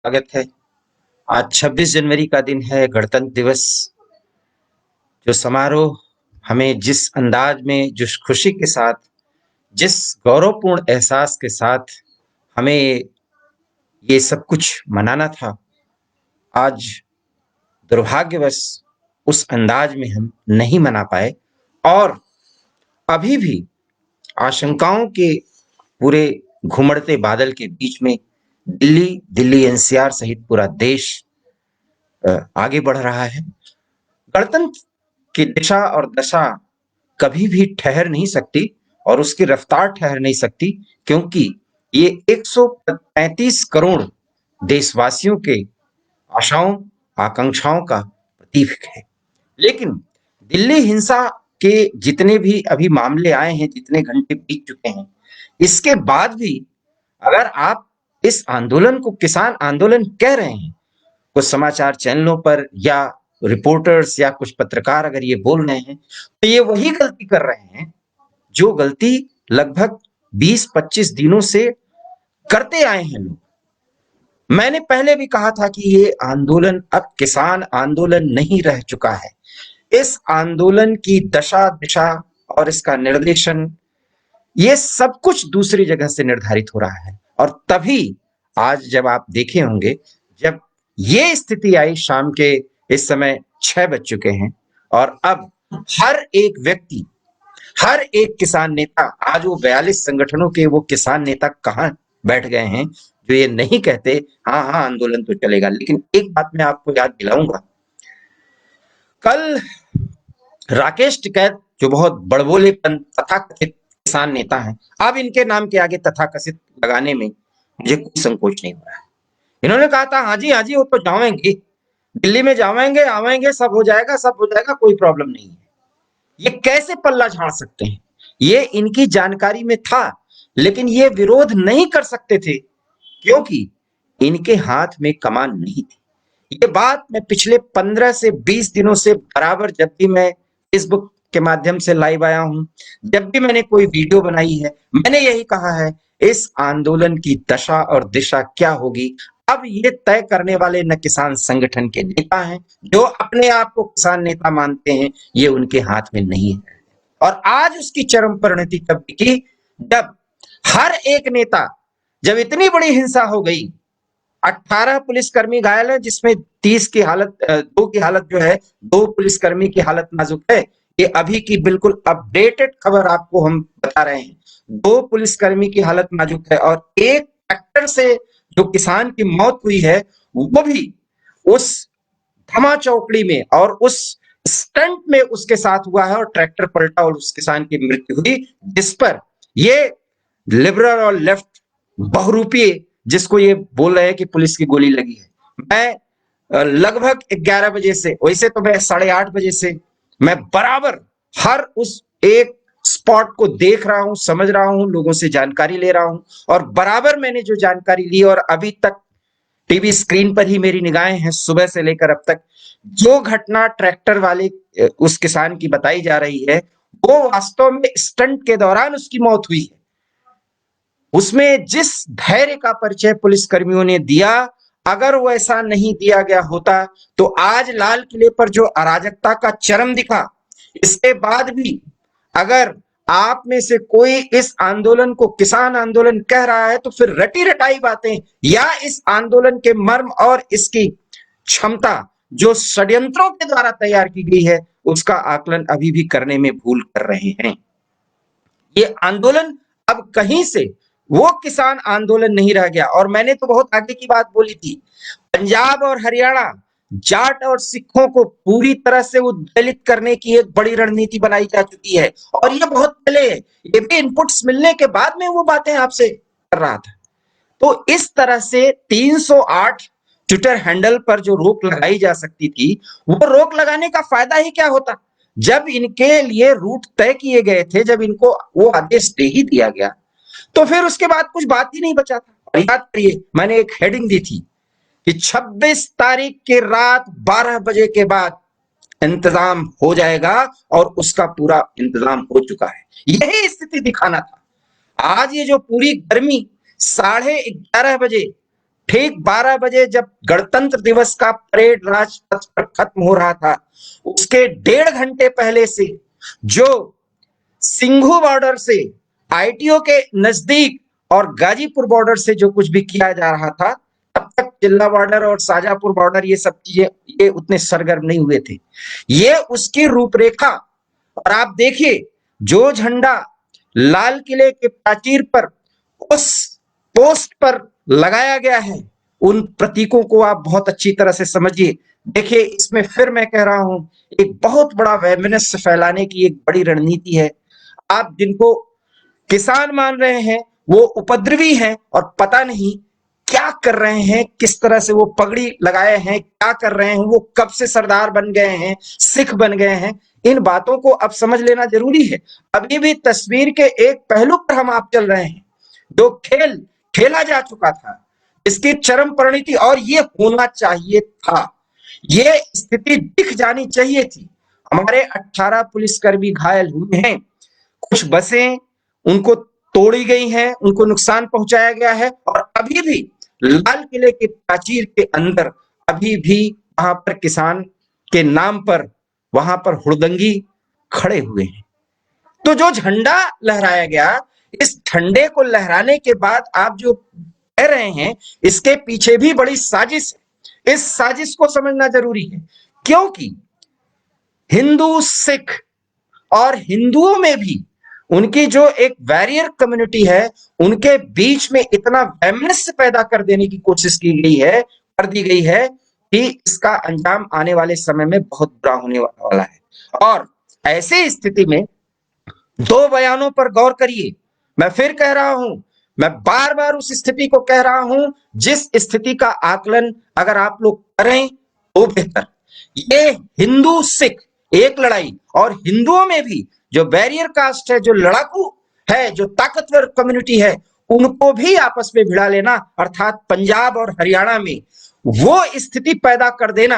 स्वागत है। आज 26 जनवरी का दिन है, गणतंत्र दिवस। जो समारोह हमें जिस अंदाज में, जिस खुशी के साथ, जिस गौरवपूर्ण एहसास के साथ हमें ये सब कुछ मनाना था, आज दुर्भाग्यवश उस अंदाज में हम नहीं मना पाए और अभी भी आशंकाओं के पूरे घुमड़ते बादल के बीच में दिल्ली एनसीआर सहित पूरा देश आगे बढ़ रहा है। गणतंत्र की दिशा और दशा कभी भी ठहर नहीं सकती और उसकी रफ्तार ठहर नहीं सकती, क्योंकि ये 135 करोड़ देशवासियों के आशाओं आकांक्षाओं का प्रतीक है। लेकिन दिल्ली हिंसा के जितने भी अभी मामले आए हैं, जितने घंटे बीत चुके हैं, इसके बाद भी अगर आप इस आंदोलन को किसान आंदोलन कह रहे हैं, कुछ समाचार चैनलों पर या रिपोर्टर्स या कुछ पत्रकार अगर ये बोल रहे हैं, तो ये वही गलती कर रहे हैं जो गलती लगभग 20-25 दिनों से करते आए हैं लोग। मैंने पहले भी कहा था कि ये आंदोलन अब किसान आंदोलन नहीं रह चुका है। इस आंदोलन की दशा दिशा और इसका निर्देशन, ये सब कुछ दूसरी जगह से निर्धारित हो रहा है। और तभी आज जब आप देखे होंगे, जब ये स्थिति आई, शाम के इस समय 6 बज चुके हैं और अब हर एक व्यक्ति, हर एक किसान नेता, आज वो 42 संगठनों के वो किसान नेता कहां बैठ गए हैं जो ये नहीं कहते हाँ हाँ आंदोलन तो चलेगा। लेकिन एक बात मैं आपको याद दिलाऊंगा, कल राकेश टिकैत जो बहुत बड़बोलेपन तथाकथित किसान नेता हैं, अब इनके नाम के आगे तथाकथित लगाने में मुझे कोई संकोच नहीं हो रहा है। इन्होंने कहा था हाँ जी वो तो जाएंगे, दिल्ली में जाएंगे, आवेंगे, सब हो जाएगा, कोई प्रॉब्लम नहीं है। ये कैसे पल्ला झाड़ सकते हैं? ये इनकी जानकारी में था, लेकिन ये विरोध नहीं कर सकते थे क्योंकि इनके हाथ में कमान नहीं थी। ये बात मैं पिछले 15 से 20 दिनों से बराबर, जब भी मैं फेसबुक के माध्यम से लाइव आया हूं, जब भी मैंने कोई वीडियो बनाई है, मैंने यही कहा है, इस आंदोलन की दशा और दिशा क्या होगी, अब ये तय करने वाले न किसान संगठन के नेता हैं जो अपने आप को किसान नेता मानते हैं, ये उनके हाथ में नहीं है। और आज उसकी चरम परिणति तब दिखी जब हर एक नेता, जब इतनी बड़ी हिंसा हो गई, 18 पुलिसकर्मी घायल है, जिसमें 30 की हालत, 2 की हालत जो है, 2 पुलिसकर्मी की हालत नाजुक है। ये अभी की बिल्कुल अपडेटेड खबर आपको हम बता रहे हैं। 2 पुलिसकर्मी की हालत नाजुक है और एक ट्रैक्टर से जो किसान की मौत हुई है, वो भी उस धमा चौकड़ी में और उस स्टंट में उसके साथ हुआ है और ट्रैक्टर पलटा और उस किसान की मृत्यु हुई, जिस पर ये लिबरल और लेफ्ट बहुरूपी, जिसको ये बोल रहे हैं कि पुलिस की गोली लगी है। मैं लगभग 11 बजे से, वैसे तो मैं 8:30 बजे से मैं बराबर हर उस एक स्पॉट को देख रहा हूं, समझ रहा हूं, लोगों से जानकारी ले रहा हूं और बराबर मैंने जो जानकारी ली और अभी तक टीवी स्क्रीन पर ही मेरी निगाहें हैं सुबह से लेकर अब तक, जो घटना ट्रैक्टर वाले उस किसान की बताई जा रही है, वो वास्तव में स्टंट के दौरान उसकी मौत हुई है। उसमें जिस धैर्य का परिचय पुलिसकर्मियों ने दिया, अगर वो ऐसा नहीं दिया गया होता तो आज लाल किले पर जो अराजकता का चरम दिखा, इसके बाद भी अगर आप में से कोई इस आंदोलन को किसान आंदोलन कह रहा है, तो फिर रटी रटाई बातें या इस आंदोलन के मर्म और इसकी क्षमता जो षड्यंत्रों के द्वारा तैयार की गई है, उसका आकलन अभी भी करने में भूल कर रहे हैं। ये आंदोलन अब कहीं से वो किसान आंदोलन नहीं रह गया। और मैंने तो बहुत आगे की बात बोली थी, पंजाब और हरियाणा जाट और सिखों को पूरी तरह से उद्वेलित करने की एक बड़ी रणनीति बनाई जा चुकी है और ये बहुत पहले, ये भी इनपुट्स मिलने के बाद में वो बातें आपसे कर रहा था। तो इस तरह से 308 ट्विटर हैंडल पर जो रोक लगाई जा सकती थी, वो रोक लगाने का फायदा ही क्या होता? जब इनके लिए रूट तय किए गए थे, जब इनको वो आदेश दे ही दिया गया, तो फिर उसके बाद कुछ बात ही नहीं बचा था। और याद करिए, मैंने एक हेडिंग दी थी कि 26 तारीख की रात 12 बजे के बाद इंतजाम हो जाएगा और उसका पूरा इंतजाम हो चुका है। यही स्थिति दिखाना था। आज ये जो पूरी गर्मी 11:30 बजे ठीक 12 बजे जब गणतंत्र दिवस का परेड राजपथ पर खत्म हो रहा था, उसके 1.5 घंटे पहले से जो सिंघू बॉर्डर से आईटीओ के नजदीक और गाजीपुर बॉर्डर से जो कुछ भी किया जा रहा था, तब तक चिल्ला बॉर्डर और शाजापुर बॉर्डर ये सब चीजें ये उतने सरगर्म नहीं हुए थे। ये उसकी रूपरेखा। और आप देखिए, जो झंडा लाल किले के प्राचीर पर उस पोस्ट पर लगाया गया है, उन प्रतीकों को आप बहुत अच्छी तरह से समझिए। देखिए, इसमें फिर मैं कह रहा हूं, एक बहुत बड़ा वैमनस्य फैलाने की एक बड़ी रणनीति है। आप जिनको किसान मान रहे हैं, वो उपद्रवी हैं और पता नहीं क्या कर रहे हैं, किस तरह से वो पगड़ी लगाए हैं, क्या कर रहे हैं, वो कब से सरदार बन गए हैं, सिख बन गए हैं। इन बातों को अब समझ लेना जरूरी है। अभी भी तस्वीर के एक पहलू पर हम आप चल रहे हैं, जो खेल खेला जा चुका था, इसकी चरम परिणति, और ये होना चाहिए था, ये स्थिति दिख जानी चाहिए थी। हमारे 18 पुलिसकर्मी घायल हुए हैं, कुछ बसें उनको तोड़ी गई हैं, उनको नुकसान पहुंचाया गया है, और अभी भी लाल किले के प्राचीर के अंदर अभी भी वहां पर किसान के नाम पर वहां पर हुड़दंगी खड़े हुए हैं। तो जो झंडा लहराया गया, इस झंडे को लहराने के बाद आप जो कह रहे हैं, इसके पीछे भी बड़ी साजिश है। इस साजिश को समझना जरूरी है, क्योंकि हिंदू, सिख और हिंदुओं में भी उनकी जो एक वैरियर कम्युनिटी है, उनके बीच में इतना वैमनस्य पैदा कर देने की कोशिश की गई है, कर दी गई है, कि इसका अंजाम आने वाले समय में बहुत बुरा होने वाला है। और ऐसे स्थिति में दो बयानों पर गौर करिए। मैं फिर कह रहा हूं, मैं बार बार उस स्थिति को कह रहा हूं, जिस स्थिति का आकलन अगर आप लोग करें तो बेहतर। ये हिंदू सिख एक लड़ाई, और हिंदुओं में भी जो बैरियर कास्ट है, जो लड़ाकू है, जो ताकतवर कम्युनिटी है, उनको भी आपस में भिड़ा लेना, अर्थात पंजाब और हरियाणा में वो स्थिति पैदा कर देना।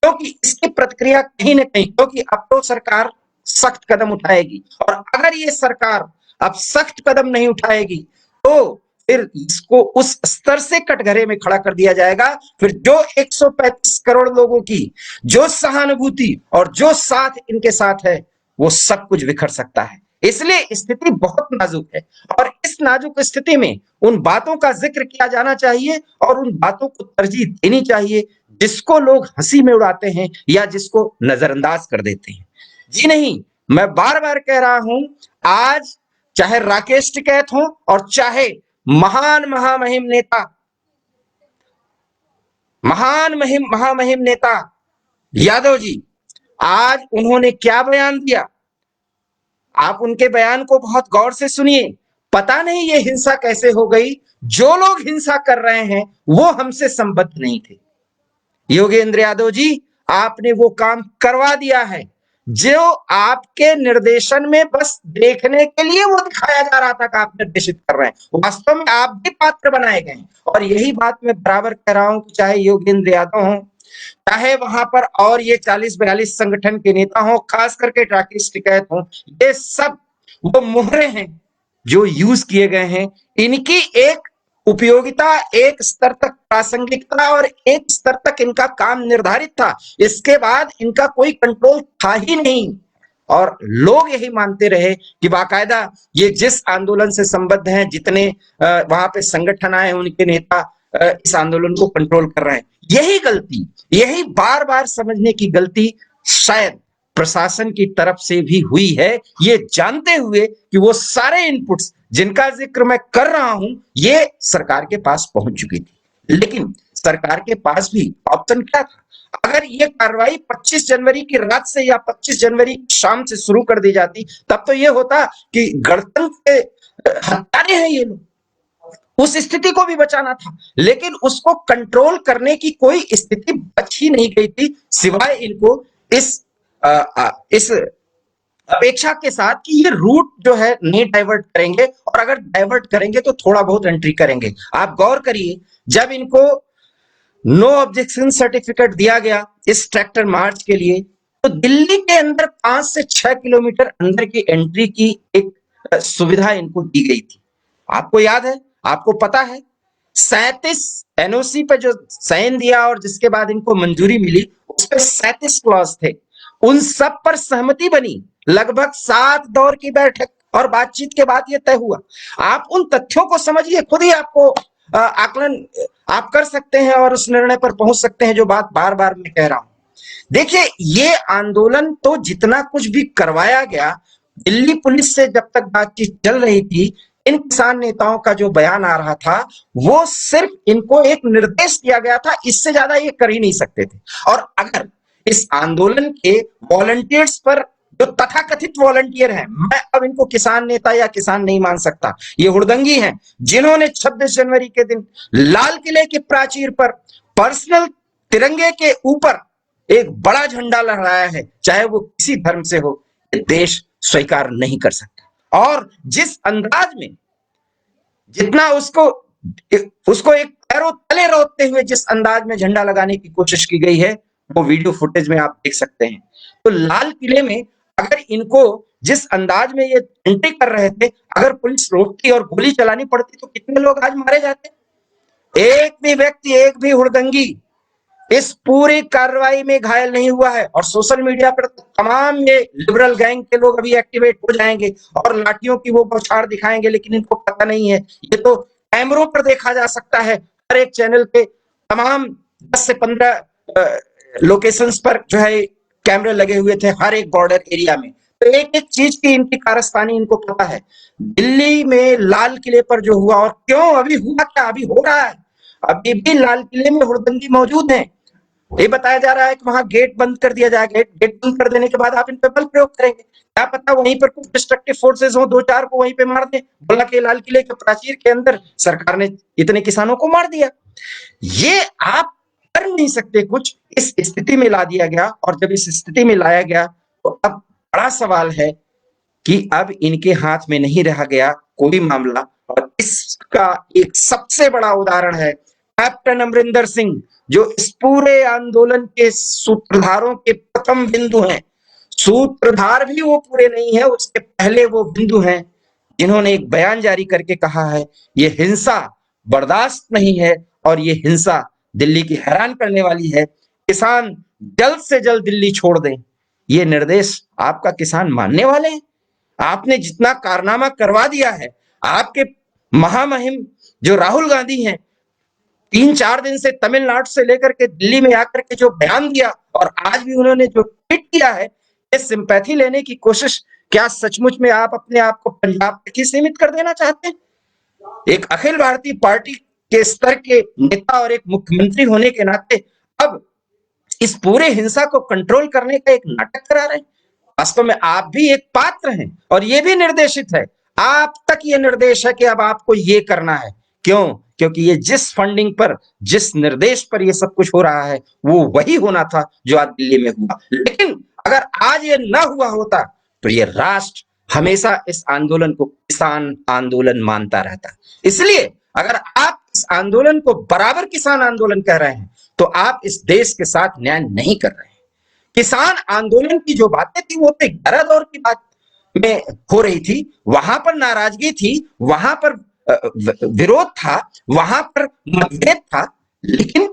क्योंकि इसकी प्रतिक्रिया कहीं ना कहीं, क्योंकि अब तो सरकार सख्त कदम उठाएगी, और अगर ये सरकार अब सख्त कदम नहीं उठाएगी तो फिर इसको उस स्तर से कटघरे में खड़ा कर दिया जाएगा। फिर जो 135 करोड़ लोगों की जो सहानुभूति और जो साथ इनके साथ है, वो सब कुछ बिखर सकता है। इसलिए स्थिति बहुत नाजुक है, और इस नाजुक स्थिति में उन बातों का जिक्र किया जाना चाहिए, और उन बातों को तरजीह देनी चाहिए जिसको लोग हंसी में उड़ाते हैं या जिसको नजरअंदाज कर देते हैं। जी नहीं, मैं बार बार कह रहा हूं, आज चाहे राकेश टिकैत हो और चाहे महान महामहिम नेता, महामहिम नेता यादव जी, आज उन्होंने क्या बयान दिया, आप उनके बयान को बहुत गौर से सुनिए। पता नहीं ये हिंसा कैसे हो गई, जो लोग हिंसा कर रहे हैं वो हमसे संबद्ध नहीं थे। योगेंद्र यादव जी, आपने वो काम करवा दिया है जो आपके निर्देशन में बस देखने के लिए वो दिखाया जा रहा था कि आप निर्देशित कर रहे हैं। वास्तव में आप भी पात्र बनाए गए। और यही बात मैं बराबर कह रहा हूं कि चाहे योगेंद्र यादव हो, चाहे वहां पर और ये 40-42 संगठन के नेता हो, खास करके राकेश टिकैत हो, ये सब वो मोहरे हैं जो यूज किए गए हैं। इनकी एक उपयोगिता, एक स्तर तक प्रासंगिकता और एक स्तर तक इनका काम निर्धारित था, इसके बाद इनका कोई कंट्रोल था ही नहीं। और लोग यही मानते रहे कि बाकायदा ये जिस आंदोलन से संबद्ध हैं, जितने वहां पे संगठन आए, उनके नेता इस आंदोलन को कंट्रोल कर रहे हैं। यही गलती, यही बार बार समझने की गलती शायद प्रशासन की तरफ से भी हुई है, ये जानते हुए कि वो सारे इनपुट्स जिनका जिक्र मैं कर रहा हूं, ये सरकार के पास पहुंच चुकी थी। लेकिन सरकार के पास भी ऑप्शन क्या था? अगर ये कार्रवाई 25 जनवरी की रात से या 25 जनवरी की शाम से शुरू कर दी जाती, तब तो ये होता कि गणतंत्र के हत्यारे हैं ये लोग, उस स्थिति को भी बचाना था। लेकिन उसको कंट्रोल करने की कोई स्थिति बच ही नहीं गई थी, सिवाय इनको इस अपेक्षा के साथ कि ये रूट जो है नहीं डाइवर्ट करेंगे, और अगर डाइवर्ट करेंगे तो थोड़ा बहुत एंट्री करेंगे। आप गौर करिए, जब इनको नो ऑब्जेक्शन सर्टिफिकेट दिया गया इस ट्रैक्टर मार्च के लिए, तो दिल्ली के अंदर 5 से 6 किलोमीटर अंदर की एंट्री की एक सुविधा इनको दी गई थी। आपको याद है, आपको पता है, 37 एनओसी पे जो साइन दिया और जिसके बाद इनको मंजूरी मिली, उस पे 37 क्लॉज थे, उन सब पर सहमति बनी। लगभग 7 दौर की बैठक और बातचीत के बाद ये तय हुआ। आप उन तथ्यों को समझिए, खुद ही आपको आकलन आप कर सकते हैं और उस निर्णय पर पहुंच सकते हैं जो बात बार बार मैं कह रहा हूं। देखिए, ये आंदोलन तो जितना कुछ भी करवाया गया, दिल्ली पुलिस से जब तक बातचीत चल रही थी, इन किसान नेताओं का जो बयान आ रहा था, वो सिर्फ इनको एक निर्देश दिया गया था, इससे ज्यादा ये कर ही नहीं सकते थे। और अगर इस आंदोलन के वॉलंटियर्स पर, जो तथाकथित वॉलंटियर हैं, मैं अब इनको किसान नेता या किसान नहीं मान सकता, ये हुड़दंगी हैं, जिन्होंने 26 जनवरी के दिन लाल किले की प्राचीर पर पर्सनल तिरंगे के ऊपर एक बड़ा झंडा लहराया है, चाहे वो किसी धर्म से हो, देश स्वीकार नहीं कर सकता। और जिस अंदाज में, जितना उसको एक पैरों तले रोकते हुए जिस अंदाज में झंडा लगाने की कोशिश की गई है, वो वीडियो फुटेज में आप देख सकते हैं। तो लाल किले में अगर इनको जिस अंदाज में ये एंट्री कर रहे थे, अगर पुलिस रोकती और गोली चलानी पड़ती तो कितने लोग आज मारे जाते। एक भी व्यक्ति, एक भी हुड़दंगी इस पूरी कार्रवाई में घायल नहीं हुआ है। और सोशल मीडिया पर तमाम ये लिबरल गैंग के लोग अभी एक्टिवेट हो जाएंगे और लाठियों की वो बौछार दिखाएंगे, लेकिन इनको पता नहीं है, ये तो कैमरों पर देखा जा सकता है। हर एक चैनल पे तमाम 10 से 15 लोकेशंस पर जो है कैमरे लगे हुए थे, हर एक बॉर्डर एरिया में। तो एक एक चीज की इनकी कारस्तानी इनको पता है। दिल्ली में लाल किले पर जो हुआ, और क्यों अभी हुआ, क्या अभी हो रहा है, अभी भी लाल किले में हुड़दंगी मौजूद है। ये बताया जा रहा है कि वहां गेट बंद कर दिया जाएगा, गेट बंद कर देने के बाद आप इन पे बल प्रयोग करेंगे, क्या पता वहीं पर कुछ डिस्ट्रक्टिव फोर्सेस हो, 2-4 को वहीं पे मार दें, बोला कि लाल किले के प्राचीर के अंदर सरकार ने इतने किसानों को मार दिया। ये आप कर नहीं सकते कुछ, इस स्थिति में ला दिया गया। और जब इस स्थिति में लाया गया तो अब बड़ा सवाल है कि अब इनके हाथ में नहीं रह गया कोई मामला। और इसका एक सबसे बड़ा उदाहरण है कैप्टन अमरिंदर सिंह, जो इस पूरे आंदोलन के सूत्रधारों के प्रथम बिंदु हैं। सूत्रधार भी वो पूरे नहीं है, उसके पहले वो बिंदु हैं, जिन्होंने एक बयान जारी करके कहा है ये हिंसा बर्दाश्त नहीं है और ये हिंसा दिल्ली की हैरान करने वाली है, किसान जल्द से जल्द दिल्ली छोड़ दें। ये निर्देश आपका किसान मानने वाले हैं? आपने जितना कारनामा करवा दिया है, आपके महामहिम जो राहुल गांधी हैं, 3-4 दिन से तमिलनाडु से लेकर के दिल्ली में आकर के जो बयान दिया, और आज भी उन्होंने जो ट्वीट किया है, ये सिंपैथी लेने की कोशिश, क्या सचमुच में आप अपने आप को पंजाब तक ही सीमित कर देना चाहते हैं? एक अखिल भारतीय पार्टी के स्तर के नेता और एक मुख्यमंत्री होने के नाते अब इस पूरे हिंसा को कंट्रोल करने का एक नाटक करा रहे हैं। वास्तव में आप भी एक पात्र हैं और ये भी निर्देशित है, आप तक ये निर्देश है कि अब आपको ये करना है। क्यों? क्योंकि ये जिस फंडिंग पर, जिस निर्देश पर ये सब कुछ हो रहा है, वो वही होना था जो आज दिल्ली में हुआ। लेकिन अगर आज ये ना हुआ होता तो ये राष्ट्र हमेशा इस आंदोलन को किसान आंदोलन मानता रहता। इसलिए अगर आप इस आंदोलन को बराबर किसान आंदोलन कह रहे हैं तो आप इस देश के साथ न्याय नहीं कर रहे हैं। किसान आंदोलन की जो बातें थी वो तो 11 दौर की बात में हो रही थी, वहां पर नाराजगी थी, वहां पर विरोध था, वहां पर मतभेद था। लेकिन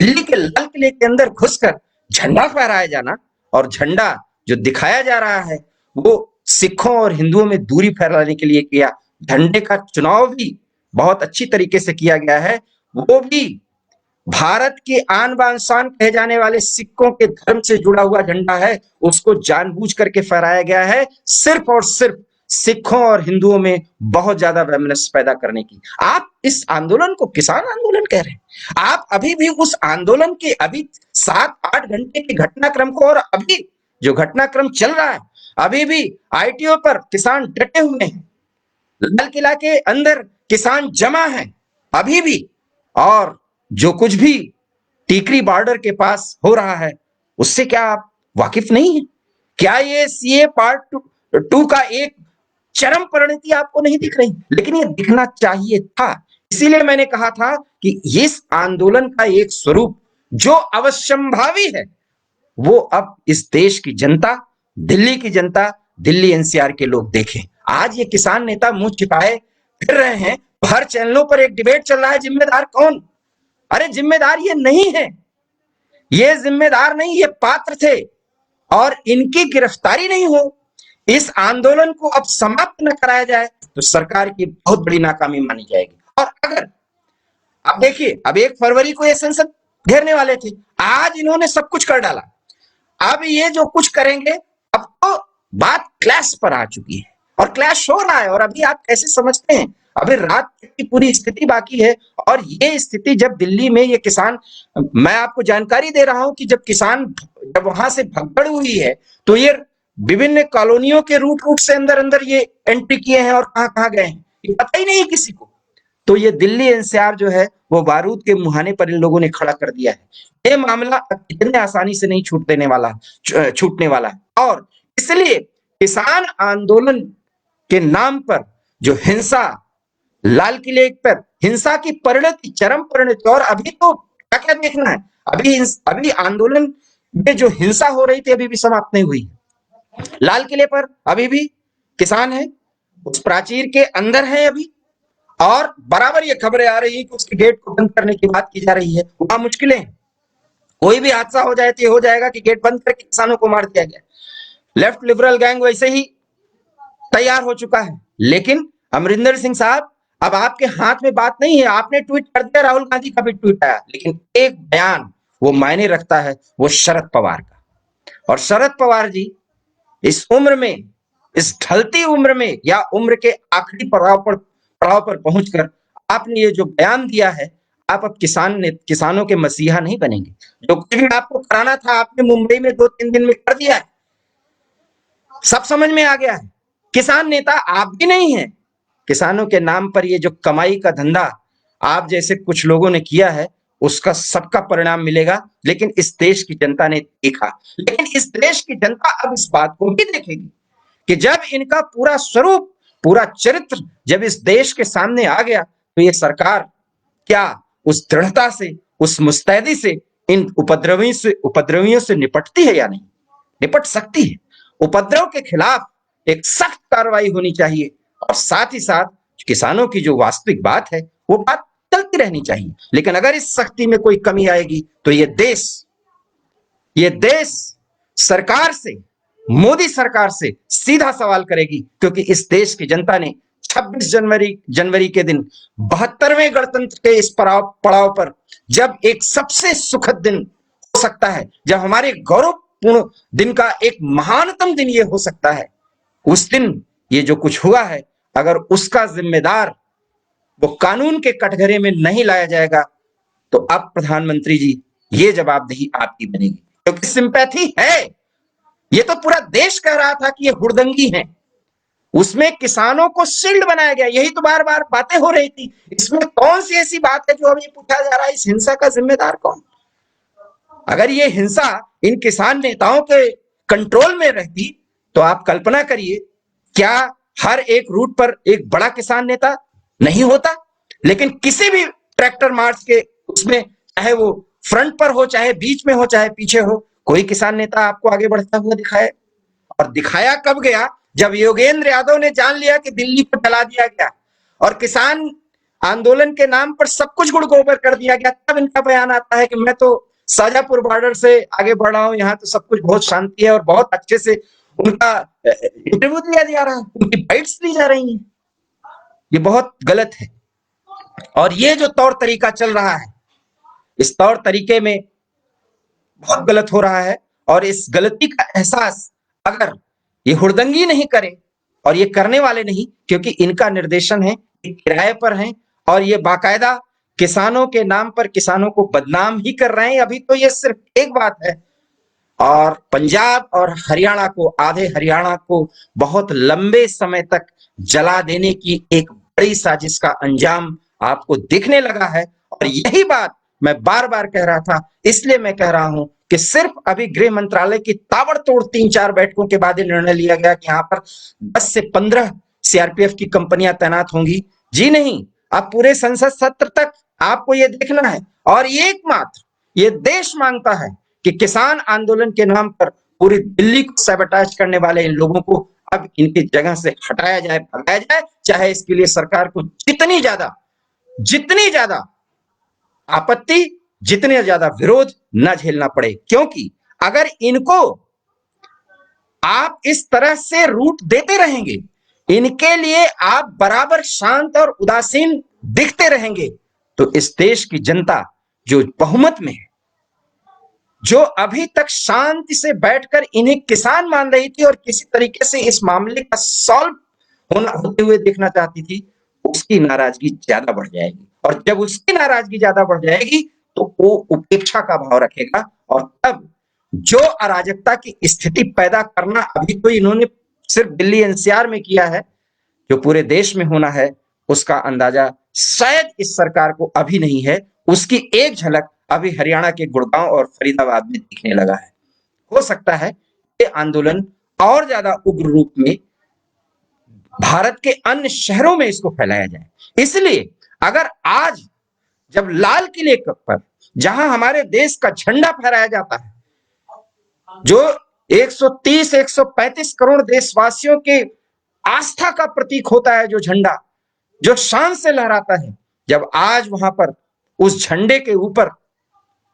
दिल्ली के लाल किले के अंदर घुसकर झंडा फहराया जाना और झंडा जो दिखाया जा रहा है वो सिखों और हिंदुओं में दूरी फैलाने के लिए किया। झंडे का चुनाव भी बहुत अच्छी तरीके से किया गया है, वो भी भारत की आन बान शान कहे जाने वाले सिखों के धर्म से जुड़ा हुआ झंडा है, उसको जानबूझ करके फहराया गया है, सिर्फ और सिर्फ सिखों और हिंदुओं में बहुत ज्यादा वैमनस्य पैदा करने की। आप इस आंदोलन को किसान आंदोलन कह रहे हैं। आप अभी भी उस आंदोलन के अभी 7-8 घंटे के घटनाक्रम को, और अभी जो घटनाक्रम चल रहा है, अभी भी आईटीओ पर किसान डटे हुए हैं, लाल किला के अंदर किसान जमा है अभी भी, और जो कुछ भी टीकरी बॉर्डर के पास हो रहा है उससे क्या आप वाकिफ नहीं है? क्या ये सीए पार्ट 2 का एक चरम परिणति आपको नहीं दिख रही? लेकिन ये दिखना चाहिए था। इसीलिए मैंने कहा था कि इस आंदोलन का एक स्वरूप जो अवश्यंभावी है, वो अब इस देश की जनता, दिल्ली की जनता, दिल्ली एनसीआर के लोग देखें। आज ये किसान नेता मुंह छिपाए फिर रहे हैं हर चैनलों पर एक डिबेट चल रहा है, जिम्मेदार कौन? अरे जिम्मेदार ये नहीं है, ये जिम्मेदार नहीं, ये पात्र थे, और इनकी गिरफ्तारी नहीं हो, इस आंदोलन को अब समाप्त न कराया जाए तो सरकार की बहुत बड़ी नाकामी मानी जाएगी। और अगर अब देखिए, अब 1 फरवरी को ये संसद घेरने वाले थे, आज इन्होंने सब कुछ कर डाला, अब ये जो कुछ करेंगे, अब तो बात क्लैश पर आ चुकी है और क्लैश हो रहा है। और अभी आप कैसे समझते हैं, अभी रात की पूरी स्थिति बाकी है, और ये स्थिति जब दिल्ली में ये किसान, मैं आपको जानकारी दे रहा हूं कि जब वहां से भगदड़ हुई है तो ये विभिन्न कॉलोनियों के रूट से अंदर अंदर ये एंट्री किए हैं और कहां कहां गए हैं ये पता ही नहीं है किसी को। तो ये दिल्ली एनसीआर जो है वो बारूद के मुहाने पर इन लोगों ने खड़ा कर दिया है। ये मामला इतने आसानी से नहीं छूटने वाला है। और इसलिए किसान आंदोलन के नाम पर जो हिंसा, लाल किले पर हिंसा की परिणति, चरम परिणति, और अभी तो क्या क्या देखना है, अभी आंदोलन में जो हिंसा हो रही थी अभी भी समाप्त नहीं हुई। लाल किले पर अभी भी किसान है, उस प्राचीर के अंदर है अभी, और बराबर ये खबरें आ रही है कि उसके गेट को बंद करने की बात की जा रही है। वहां मुश्किलें, कोई भी हादसा हो जाए तो ये हो जाएगा कि गेट बंद करके किसानों को मार दिया गया। लेफ्ट लिबरल गैंग वैसे ही तैयार हो चुका है। लेकिन अमरिंदर सिंह साहब, अब आपके हाथ में बात नहीं है, आपने ट्वीट कर दिया, राहुल गांधी का भी ट्वीट आया, लेकिन एक बयान वो मायने रखता है, वो शरद पवार का। और शरद पवार जी इस उम्र में, इस ढलती उम्र में, या उम्र के आखिरी पड़ाव पर पहुंचकर आपने ये जो बयान दिया है, आप अब किसानों के मसीहा नहीं बनेंगे। जो कुछ भी आपको कराना था आपने मुंबई में 2-3 दिन में कर दिया है, सब समझ में आ गया है। किसान नेता आप भी नहीं हैं। किसानों के नाम पर ये जो कमाई का धंधा आप जैसे कुछ लोगों ने किया है, उसका सबका परिणाम मिलेगा। लेकिन इस देश की जनता ने देखा, लेकिन इस देश की जनता अब इस बात को भी देखेगी कि जब इनका पूरा स्वरूप, पूरा चरित्र जब इस देश के सामने आ गया, तो ये सरकार क्या उस दृढ़ता से, उस मुस्तैदी से इन उपद्रवियों से निपटती है या नहीं? निपट सकती है। उपद्रव के खिलाफ एक सख्त कार्रवाई होनी चाहिए, और साथ ही साथ किसानों की जो वास्तविक बात है वो बात चलती रहनी चाहिए। लेकिन अगर इस सख्ती में कोई कमी आएगी तो ये देश सरकार से, मोदी सरकार से सीधा सवाल करेगी, क्योंकि इस देश की जनता ने 26 जनवरी के दिन 72वें गणतंत्र के इस पड़ाव पर, जब एक सबसे सुखद दिन हो सकता है, जब हमारे गौरवपूर्ण दिन का एक महानतम दिन ये हो सकता है, उस दिन ये जो कुछ हुआ है, अगर उसका जिम्मेदार वो कानून के कटघरे में नहीं लाया जाएगा, तो अब प्रधानमंत्री जी ये जवाबदेही आपकी बनेगी। क्योंकि सिंपैथी है, ये तो पूरा देश कह रहा था कि ये हुड़दंगी हैं, उसमें किसानों को शील्ड बनाया गया। यही तो बार बार बातें हो रही थी। इसमें कौन सी ऐसी बात है जो अभी पूछा जा रहा है, इस हिंसा का जिम्मेदार कौन? अगर ये हिंसा इन किसान नेताओं के कंट्रोल में रहती तो आप कल्पना करिए, क्या हर एक रूट पर एक बड़ा किसान नेता नहीं होता? लेकिन किसी भी ट्रैक्टर मार्च के उसमें, चाहे वो फ्रंट पर हो, चाहे बीच में हो, चाहे पीछे हो, कोई किसान नेता आपको आगे बढ़ता हुआ दिखाए। और दिखाया कब गया? जब योगेंद्र यादव ने जान लिया कि दिल्ली को जला दिया गया और किसान आंदोलन के नाम पर सब कुछ गुड़ गोबर कर दिया गया, तब इनका बयान आता है कि मैं तो शाजापुर बॉर्डर से आगे बढ़ रहा हूं, यहाँ तो सब कुछ बहुत शांति है, और बहुत अच्छे से उनका इंटरव्यू दिया जा रहा है, उनकी बाइट्स दी जा रही हैं। ये बहुत गलत है। और ये जो तौर तरीका चल रहा है, इस तौर तरीके में बहुत गलत हो रहा है। और इस गलती का एहसास अगर ये हुड़दंगी नहीं करे, और ये करने वाले नहीं, क्योंकि इनका निर्देशन है, किराए पर हैं, और ये बाकायदा किसानों के नाम पर किसानों को बदनाम ही कर रहे हैं। अभी तो ये सिर्फ एक बात है, और पंजाब और हरियाणा को, आधे हरियाणा को बहुत लंबे समय तक जला देने की एक बड़ी साजिश का अंजाम आपको दिखने लगा है। और यही बात मैं बार बार कह रहा था, इसलिए मैं कह रहा हूं कि सिर्फ अभी गृह मंत्रालय की ताबड़तोड़ 3-4 बैठकों के बाद निर्णय लिया गया कि यहाँ पर 10 से 15 सीआरपीएफ की कंपनियां तैनात होंगी। जी नहीं, अब पूरे संसद सत्र तक आपको ये देखना है। और ये एकमात्र ये देश मांगता है कि किसान आंदोलन के नाम पर पूरी दिल्ली को सैबोटेज करने वाले इन लोगों को अब इनकी जगह से हटाया जाए, भगाया जाए, चाहे इसके लिए सरकार को जितनी ज्यादा आपत्ति, जितने ज्यादा विरोध न झेलना पड़े। क्योंकि अगर इनको आप इस तरह से रूट देते रहेंगे, इनके लिए आप बराबर शांत और उदासीन दिखते रहेंगे, तो इस देश की जनता जो बहुमत में है, जो अभी तक शांति से बैठकर इन्हें किसान मान रही थी और किसी तरीके से इस मामले का सॉल्व होते हुए देखना चाहती थी, उसकी नाराजगी ज्यादा बढ़ जाएगी। और जब उसकी नाराजगी ज्यादा बढ़ जाएगी तो वो उपेक्षा का भाव रखेगा, और तब जो अराजकता की स्थिति पैदा करना अभी तो इन्होंने सिर्फ दिल्ली एनसीआर में किया है, जो पूरे देश में होना है उसका अंदाजा शायद इस सरकार को अभी नहीं है। उसकी एक झलक अभी हरियाणा के गुड़गांव और फरीदाबाद में दिखने लगा है। हो सकता है ये आंदोलन और ज्यादा उग्र रूप में भारत के अन्य शहरों में इसको फैलाया जाए। इसलिए अगर आज जब लाल किले पर जहां हमारे देश का झंडा फहराया जाता है, जो 130-135 करोड़ देशवासियों के आस्था का प्रतीक होता है, जो झंडा जो शान से लहराता है, जब आज वहां पर उस झंडे के ऊपर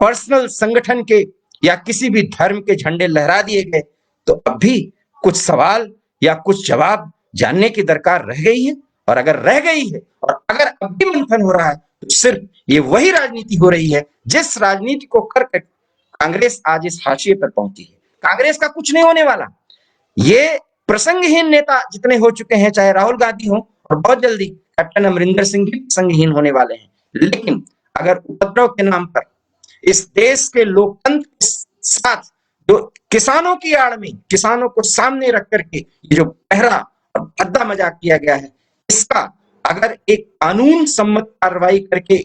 पर्सनल संगठन के या किसी भी धर्म के झंडे लहरा दिए गए, तो अब भी कुछ सवाल या कुछ जवाब जानने की दरकार रह गई है। और अगर रह गई है और अगर अब भी मंथन हो रहा है, तो सिर्फ ये वही राजनीति हो रही है जिस राजनीति को कर कांग्रेस आज इस हाशिए पर पहुंची है। कांग्रेस का कुछ नहीं होने वाला। ये प्रसंगहीन नेता जितने हो चुके हैं, चाहे राहुल गांधी हो, और बहुत जल्दी कैप्टन अमरिंदर सिंह भी प्रसंगहीन होने वाले हैं। लेकिन अगर उपद्रव के नाम पर इस देश के लोकतंत्र के साथ जो किसानों की आड़ में, किसानों को सामने रख करके ये जो पहरा और भद्दा मजाक किया गया है, इसका अगर एक कानून सम्मत कार्रवाई करके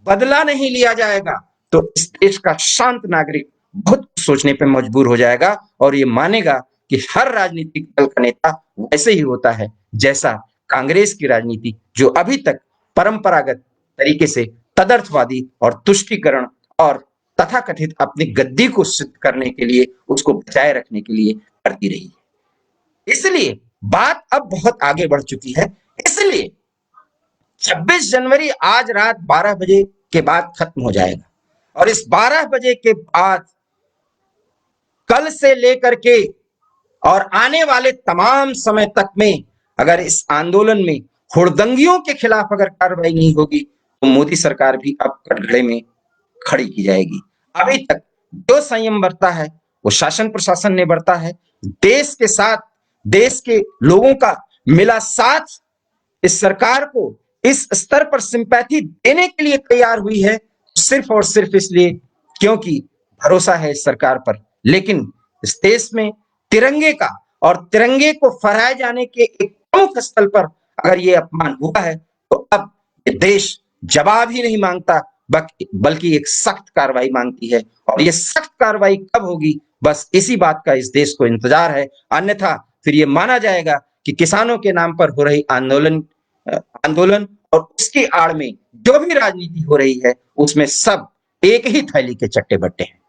बदला नहीं लिया जाएगा, तो इस देश का शांत नागरिक बहुत सोचने पर मजबूर हो जाएगा और ये मानेगा कि हर राजनीतिक दल का नेता वैसे ही होता है जैसा कांग्रेस की राजनीति, जो अभी तक परंपरागत तरीके से तदर्थवादी और तुष्टीकरण और तथाकथित अपनी गद्दी को सिद्ध करने के लिए, उसको बचाए रखने के लिए करती रही है। इसलिए बात अब बहुत आगे बढ़ चुकी है। इसलिए 26 जनवरी आज रात 12 बजे के बाद खत्म हो जाएगा, और इस 12 बजे के बाद कल से लेकर के और आने वाले तमाम समय तक में अगर इस आंदोलन में हुड़दंगियों के खिलाफ अगर कार्रवाई नहीं होगी, तो मोदी सरकार भी अब कटघरे में खड़ी की जाएगी। अभी तक जो संयम बरता है वो शासन प्रशासन ने बरता है। देश के साथ देश के लोगों का मिला साथ इस सरकार को इस स्तर पर सिंपैथी देने के लिए तैयार हुई है, सिर्फ और सिर्फ इसलिए क्योंकि भरोसा है इस सरकार पर। लेकिन इस देश में तिरंगे का और तिरंगे को फहराए जाने के एक प्रमुख स्थल पर अगर ये अपमान हुआ है, तो अब ये देश जवाब ही नहीं मांगता, बल्कि एक सख्त कार्रवाई मांगती है। और ये सख्त कार्रवाई कब होगी, बस इसी बात का इस देश को इंतजार है। अन्यथा फिर ये माना जाएगा कि किसानों के नाम पर हो रही आंदोलन और उसकी आड़ में जो भी राजनीति हो रही है, उसमें सब एक ही थैली के चट्टे बट्टे हैं।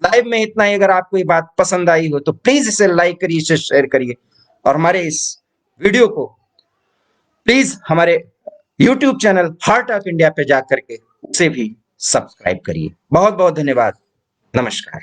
लाइव में इतना ही। अगर आपको ये बात पसंद आई हो तो प्लीज इसे लाइक करिए, इसे शेयर करिए, और हमारे इस वीडियो को प्लीज हमारे YouTube channel heart of India पे जाकर के उसे भी सब्सक्राइब करिए। बहुत बहुत धन्यवाद। नमस्कार।